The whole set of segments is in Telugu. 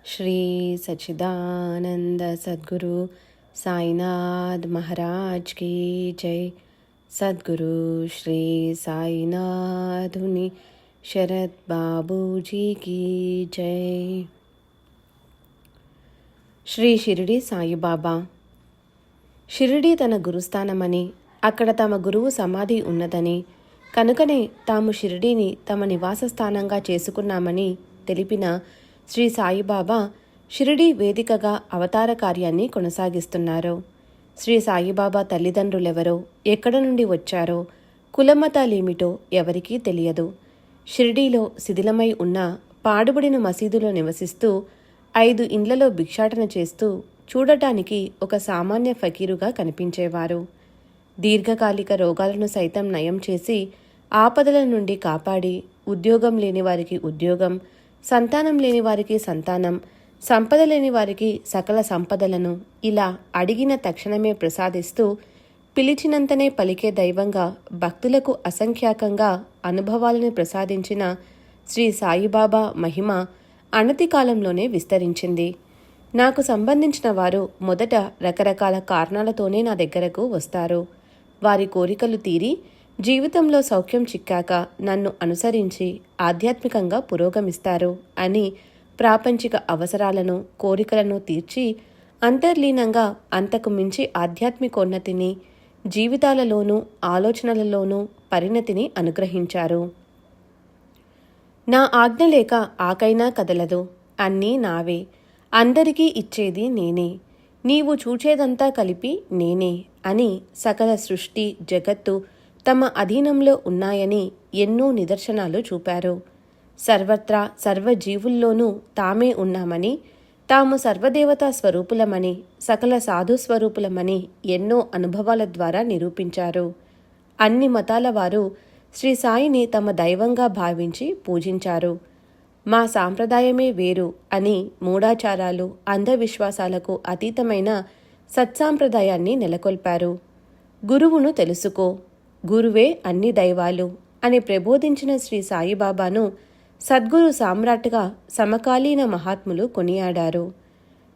श्री सच्चिदानंद सद्गुरु साईनाथ महाराज की जय। सद्गुरु श्री साईनाथ मुनि शरद बाबूजी की जय। శ్రీ షిరిడి సాయిబాబా. షిరిడి తన గురుస్థానమని, అక్కడ తమ గురువు సమాధి ఉన్నదని, కనుకనే తాము షిరిడీని తమ నివాస స్థానంగా చేసుకున్నామని తెలిపిన శ్రీ సాయిబాబా షిరిడి వేదికగా అవతార కార్యాన్ని కొనసాగిస్తున్నారు. శ్రీ సాయిబాబా తల్లిదండ్రులెవరో, ఎక్కడ నుండి వచ్చారో, కులమతాలేమిటో ఎవరికీ తెలియదు. షిరిడీలో శిథిలమై ఉన్న పాడుబడిన మసీదులో నివసిస్తూ 5 ఇండ్లలో భిక్షాటన చేస్తూ చూడటానికి ఒక సామాన్య ఫకీరుగా కనిపించేవారు. దీర్ఘకాలిక రోగాలను సైతం నయం చేసి ఆపదల నుండి కాపాడి, ఉద్యోగం లేని వారికి ఉద్యోగం, సంతానం లేని వారికి సంతానం, సంపద లేని వారికి సకల సంపదలను ఇలా అడిగిన తక్షణమే ప్రసాదిస్తూ పిలిచినంతనే పలికే దైవంగా భక్తులకు అసంఖ్యాకంగా అనుభవాలను ప్రసాదించిన శ్రీ సాయిబాబా మహిమ అనతి కాలంలోనే విస్తరించింది. నాకు సంబంధించిన వారు మొదట రకరకాల కారణాలతోనే నా దగ్గరకు వస్తారు. వారి కోరికలు తీరి జీవితంలో సౌఖ్యం చిక్కాక నన్ను అనుసరించి ఆధ్యాత్మికంగా పురోగమిస్తారు అని ప్రాపంచిక అవసరాలను, కోరికలను తీర్చి అంతర్లీనంగా అంతకు మించి ఆధ్యాత్మికోన్నతిని, జీవితాలలోనూ ఆలోచనలలోనూ పరిణతిని అనుగ్రహించారు. నా ఆజ్ఞ లేక ఆకైనా కదలదు, అన్నీ నావే, అందరికీ ఇచ్చేది నేనే, నీవు చూచేదంతా కలిపి నేనే అని సకల సృష్టి జగత్తు తమ అధీనంలో ఉన్నాయని ఎన్నో నిదర్శనాలు చూపారు. సర్వత్రా సర్వజీవుల్లోనూ తామే ఉన్నామని, తాము సర్వదేవతా స్వరూపులమని, సకల సాధు స్వరూపులమని ఎన్నో అనుభవాల ద్వారా నిరూపించారు. అన్ని మతాల వారు శ్రీ సాయిని తమ దైవంగా భావించి పూజించారు. మా సాంప్రదాయమే వేరు అని మూఢాచారాలు, అంధవిశ్వాసాలకు అతీతమైన సత్సాంప్రదాయాన్ని నెలకొల్పారు. గురువును తెలుసుకో, గురువే అన్ని దైవాలు అని ప్రబోధించిన శ్రీ సాయిబాబాను సద్గురు సామ్రాట్గా సమకాలీన మహాత్ములు కొనియాడారు.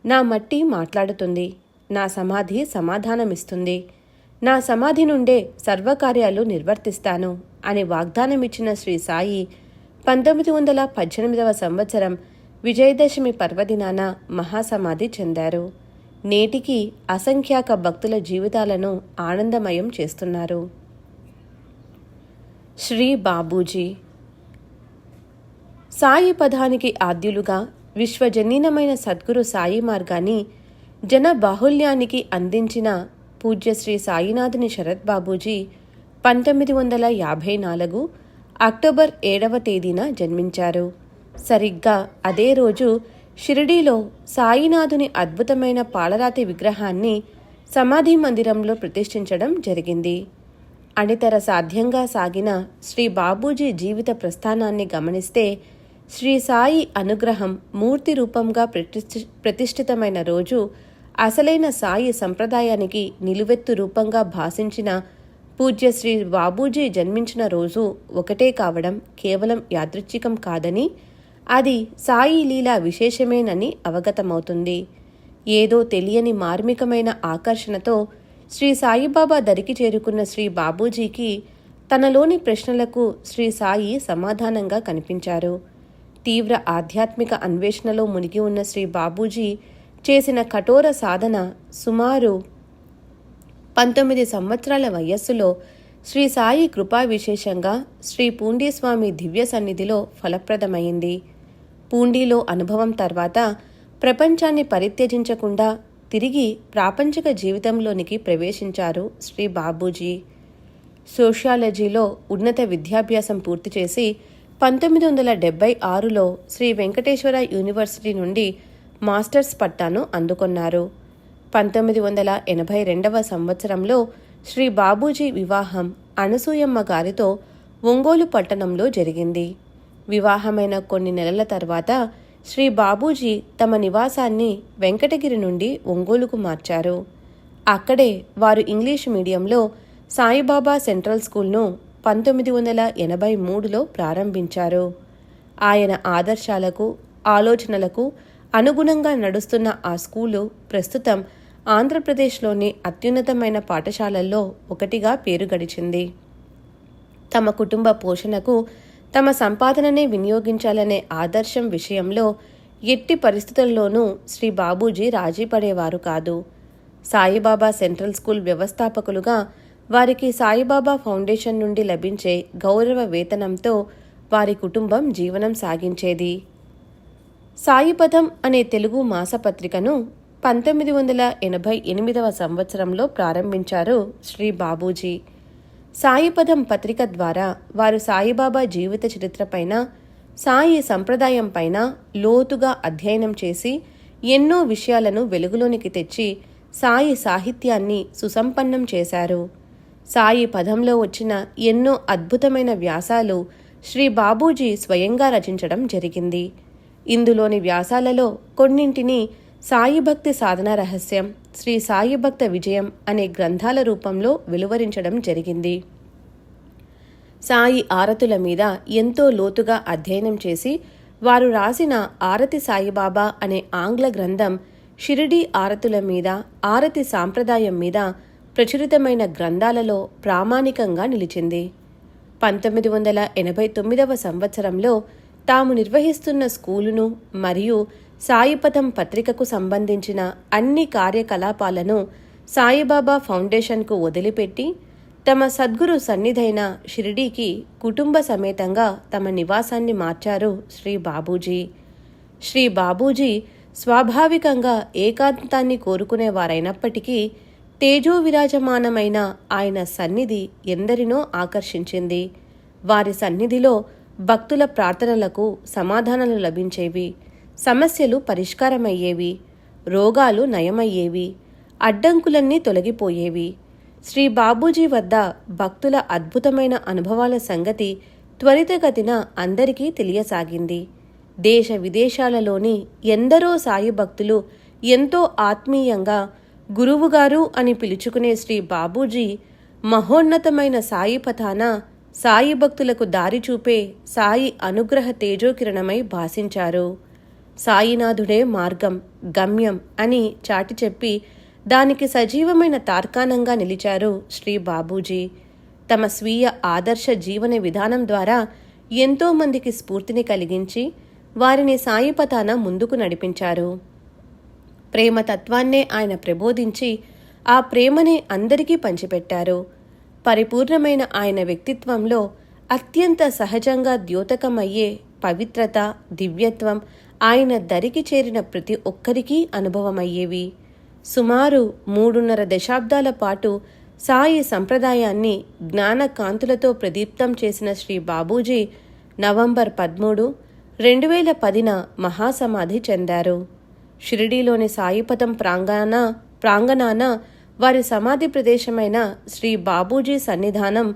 నా మట్టి మాట్లాడుతుంది, నా సమాధి సమాధానమిస్తుంది, నా సమాధి నుండే సర్వకార్యాలు నిర్వర్తిస్తాను అని వాగ్దానమిచ్చిన శ్రీ సాయి 1918వ సంవత్సరం విజయదశమి పర్వదినాన మహాసమాధి చెందారు. నేటికి అసంఖ్యాక భక్తుల జీవితాలను ఆనందమయం చేస్తున్నారు. శ్రీ బాబూజీ. సాయి పదానికి ఆద్యులుగా విశ్వజనీనమైన సద్గురు సాయి మార్గాన్ని జన బాహుళ్యానికి అందించిన పూజ్య శ్రీ సాయినాథుని శరత్ బాబూజీ 1954 అక్టోబర్ 7వ తేదీన జన్మించారు. సరిగ్గా అదే రోజు షిరిడీలో సాయినాథుని అద్భుతమైన పాలరాతి విగ్రహాన్ని సమాధి మందిరంలో ప్రతిష్ఠించడం జరిగింది. అనితర సాధ్యంగా సాగిన శ్రీ బాబూజీ జీవిత ప్రస్థానాన్ని గమనిస్తే శ్రీ సాయి అనుగ్రహం మూర్తి రూపంగా ప్రతిష్ఠితమైన రోజు, అసలైన సాయి సంప్రదాయానికి నిలువెత్తు రూపంగా భాసించిన పూజ్య శ్రీ బాబూజీ జన్మించిన రోజు ఒకటే కావడం కేవలం యాదృచ్ఛికం కాదని, అది సాయి లీలా విశేషమేనని అవగతమవుతుంది. ఏదో తెలియని మార్మికమైన ఆకర్షణతో శ్రీ సాయిబాబా దరికి చేరుకున్న శ్రీ బాబూజీకి తనలోని ప్రశ్నలకు శ్రీ సాయి సమాధానంగా కనిపించారు. తీవ్ర ఆధ్యాత్మిక అన్వేషణలో మునిగి ఉన్న శ్రీ బాబూజీ చేసిన కఠోర సాధన సుమారు 19 సంవత్సరాల వయస్సులో శ్రీ సాయి కృపా విశేషంగా శ్రీ పూండీస్వామి దివ్య సన్నిధిలో ఫలప్రదమైంది. పూండీలో అనుభవం తర్వాత ప్రపంచాన్ని పరిత్యజించకుండా తిరిగి ప్రాపంచిక జీవితంలోనికి ప్రవేశించారు శ్రీ బాబూజీ. సోషియాలజీలో ఉన్నత విద్యాభ్యాసం పూర్తి చేసి 1976లో శ్రీ వెంకటేశ్వర యూనివర్సిటీ నుండి మాస్టర్స్ పట్టాను అందుకొన్నారు. 1982వ సంవత్సరంలో శ్రీ బాబూజీ వివాహం అనసూయమ్మ గారితో ఒంగోలు పట్టణంలో జరిగింది. వివాహమైన కొన్ని నెలల తర్వాత శ్రీ బాబూజీ తమ నివాసాన్ని వెంకటగిరి నుండి ఒంగోలుకు మార్చారు. అక్కడే వారు ఇంగ్లీష్ మీడియంలో సాయిబాబా సెంట్రల్ స్కూల్ను 1983లో ప్రారంభించారు. ఆయన ఆదర్శాలకు, ఆలోచనలకు అనుగుణంగా నడుస్తున్న ఆ స్కూలు ప్రస్తుతం ఆంధ్రప్రదేశ్లోని అత్యున్నతమైన పాఠశాలల్లో ఒకటిగా పేరు గడిచింది. తమ కుటుంబ పోషణకు తమ సంపాదననే వినియోగించాలనే ఆదర్శం విషయంలో ఎట్టి పరిస్థితుల్లోనూ శ్రీ బాబూజీ రాజీ పడేవారు కాదు. సాయిబాబా సెంట్రల్ స్కూల్ వ్యవస్థాపకులుగా వారికి సాయిబాబా ఫౌండేషన్ నుండి లభించే గౌరవ వేతనంతో వారి కుటుంబం జీవనం సాగించేది. సాయిపథం అనే తెలుగు మాసపత్రికను 1988వ సంవత్సరంలో ప్రారంభించారు శ్రీ బాబూజీ. సాయిపథం పత్రిక ద్వారా వారు సాయిబాబా జీవిత చరిత్రపైన, సాయి సంప్రదాయంపైన లోతుగా అధ్యయనం చేసి ఎన్నో విషయాలను వెలుగులోనికి తెచ్చి సాయి సాహిత్యాన్ని సుసంపన్నం చేశారు. సాయి పదంలో వచ్చిన ఎన్నో అద్భుతమైన వ్యాసాలు శ్రీ బాబూజీ స్వయంగా రచించడం జరిగింది. ఇందులోని వ్యాసాలలో కొన్నింటిని సాయి భక్తి సాధన రహస్యం, శ్రీ సాయి భక్త విజయం అనే గ్రంథాల రూపంలో వెలువరించడం జరిగింది. సాయి ఆరతుల మీద ఎంతో లోతుగా అధ్యయనం చేసి వారు రాసిన ఆరతి సాయిబాబా అనే ఆంగ్ల గ్రంథం షిరిడీ ఆరతుల మీద, ఆరతి సాంప్రదాయం మీద ప్రచురితమైన గ్రంథాలలో ప్రామాణికంగా నిలిచింది. 1989వ సంవత్సరంలో తాము నిర్వహిస్తున్న స్కూలును మరియు సాయిపథం పత్రికకు సంబంధించిన అన్ని కార్యకలాపాలను సాయిబాబా ఫౌండేషన్కు వదిలిపెట్టి తమ సద్గురు సన్నిధైన షిరిడీకి కుటుంబ సమేతంగా తమ నివాసాన్ని మార్చారు శ్రీ బాబూజీ. శ్రీ బాబూజీ స్వాభావికంగా ఏకాంతాన్ని కోరుకునేవారైనప్పటికీ తేజో విరాజమానమైన ఆయన సన్నిధి ఎందరినో ఆకర్షించింది. వారి సన్నిధిలో భక్తుల ప్రార్థనలకు సమాధానాలు లభించేవి, సమస్యలు పరిష్కారమయ్యేవి, రోగాలు నయమయ్యేవి, అడ్డంకులన్నీ తొలగిపోయేవి. శ్రీ బాబూజీ వద్ద భక్తుల అద్భుతమైన అనుభవాల సంగతి త్వరితగతిన అందరికీ తెలియసాగింది. దేశ విదేశాలలోని ఎందరో సాయి భక్తులు ఎంతో ఆత్మీయంగా గురువుగారు అని పిలుచుకునే శ్రీ బాబూజీ మహోన్నతమైన సాయి పథాన సాయి భక్తులకు దారి చూపే సాయి అనుగ్రహ తేజోకిరణమై భాసించారు. సాయినాథుడే మార్గం, గమ్యం అని చాటి చెప్పి దానికి సజీవమైన తార్కాణంగా నిలిచారు శ్రీ బాబూజీ. తమ స్వీయ ఆదర్శ జీవన విధానం ద్వారా ఎంతోమందికి స్ఫూర్తిని కలిగించి వారిని సాయి పథాన ముందుకు నడిపించారు. ప్రేమతత్వాన్నే ఆయన ప్రబోధించి ఆ ప్రేమనే అందరికీ పంచిపెట్టారు. పరిపూర్ణమైన ఆయన వ్యక్తిత్వంలో అత్యంత సహజంగా ద్యోతకమయ్యే పవిత్రత, దివ్యత్వం ఆయన దరికి చేరిన ప్రతి ఒక్కరికీ అనుభవమయ్యేవి. సుమారు 3.5 దశాబ్దాల పాటు సాయి సంప్రదాయాన్ని జ్ఞాన కాంతులతో ప్రదీప్తం చేసిన శ్రీ బాబూజీ నవంబర్ 13, 2010న మహాసమాధి చెందారు. షిరిడీలోని సాయిపథం ప్రాంగణాన వారి సమాధి ప్రదేశమైన శ్రీ బాబూజీ సన్నిధానం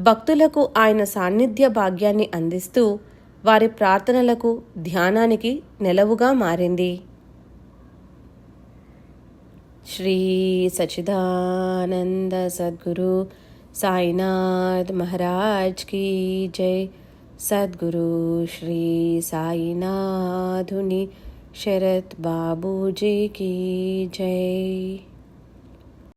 భక్తులకు ఆయన సాన్నిధ్య భాగ్యాన్ని అందిస్తూ వారి ప్రార్థనలకు, ధ్యానానికి నెలవుగా మారింది. శ్రీ సచ్చిదానంద సద్గురు సాయినాథ్ మహారాజ్ की जय. सद्गुरु श्री साईनाथुनि शरत बाबूजी की जय.